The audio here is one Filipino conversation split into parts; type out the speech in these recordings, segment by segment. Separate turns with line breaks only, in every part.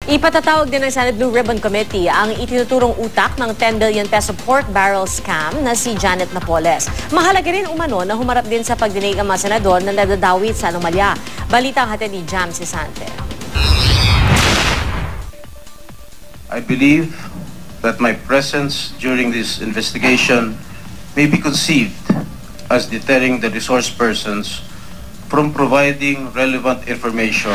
Ipatatawag din ng Senate Blue Ribbon Committee ang itinuturong utak ng 10 billion peso pork barrel scam na si Janet Napoles. Mahalaga rin umano na humarap din sa pagdinig ang mga senador na nadadawit sa anomalya. Balita ang hatid ni Jam Sisante.
I believe that my presence during this investigation may be conceived as deterring the resource persons from providing relevant information.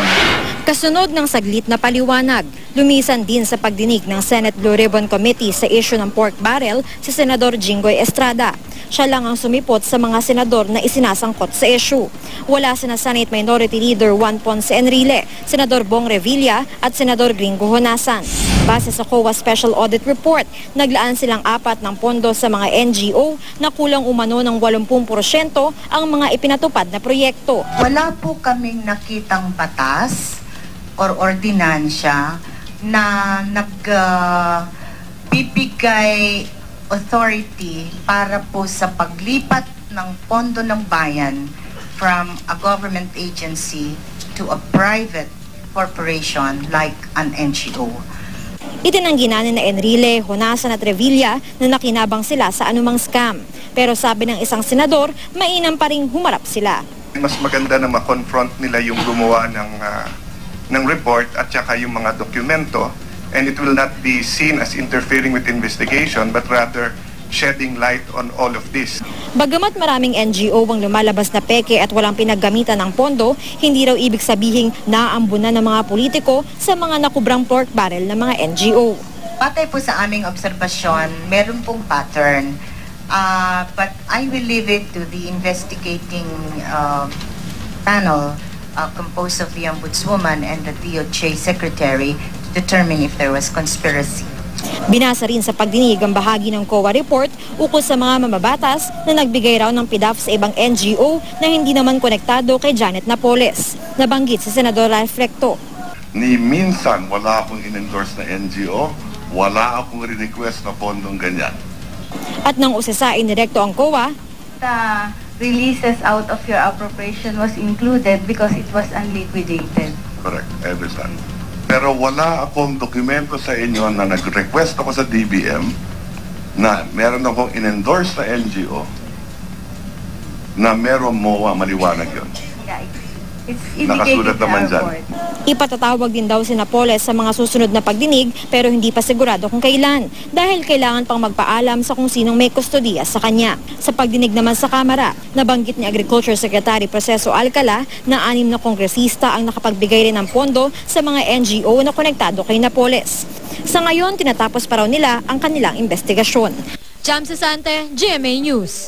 Kasunod ng saglit na paliwanag, lumisan din sa pagdinig ng Senate Blue Ribbon Committee sa issue ng pork barrel si Senador Jinggoy Estrada. Siya lang ang sumipot sa mga senador na isinasangkot sa issue. Wala sina Senate Minority Leader Juan Ponce Enrile, Senador Bong Revilla at Senador Gringo Honasan. Base sa COA Special Audit Report, naglaan silang 4 ng pondo sa mga NGO na kulang umano ng 80% ang mga ipinatupad na proyekto.
Wala po kaming nakitang batas or ordinansya na nagbibigay authority para po sa paglipat ng pondo ng bayan from a government agency to a private corporation like an NGO.
Itinanggi na ni Enrile, Honasan at Revilla na nakinabang sila sa anumang scam. Pero sabi ng isang senador, mainam pa ring humarap sila.
Mas maganda na ma-confront nila yung gumawa ng report at saka yung mga dokumento, and it will not be seen as interfering with investigation but rather shedding light on all of this.
Bagamat maraming NGO ang lumalabas na peke at walang pinaggamitan ng pondo, hindi raw ibig sabihing naambunan ng mga politiko sa mga nakubrang pork barrel ng mga NGO.
Patay po sa aming obserbasyon, meron pong pattern. But I will leave it to the investigating panel composed of the Ombudswoman and the DOJ Secretary to determine if there was conspiracy.
Binasa rin sa pagdinig ang bahagi ng COA report ukol sa mga mamabatas na nagbigay raw ng PDAF sa ibang NGO na hindi naman konektado kay Janet Napoles. Nabanggit si Senador Ralph Recto.
Ni minsan wala akong in-endorse na NGO, wala akong request na pondong ganyan.
At nang usesain direkto ang COA,
the releases out of your appropriation was included because it was unliquidated.
Correct, I understand. Pero wala akong dokumento sa inyo na nag-request ako sa DBM na meron akong in-endorse na NGO na meron MOA, maliwanag yun.
Yeah, it's
Nakasulat naman dyan.
Ipatatawag din daw si Napoles sa mga susunod na pagdinig pero hindi pa sigurado kung kailan dahil kailangan pang magpaalam sa kung sinong may kustodiya sa kanya. Sa pagdinig naman sa Kamara, nabanggit ni Agriculture Secretary Proceso Alcala na 6 na kongresista ang nakapagbigay rin ng pondo sa mga NGO na konektado kay Napoles. Sa ngayon, tinatapos pa raw nila ang kanilang investigasyon.
Jam Sisante, GMA News.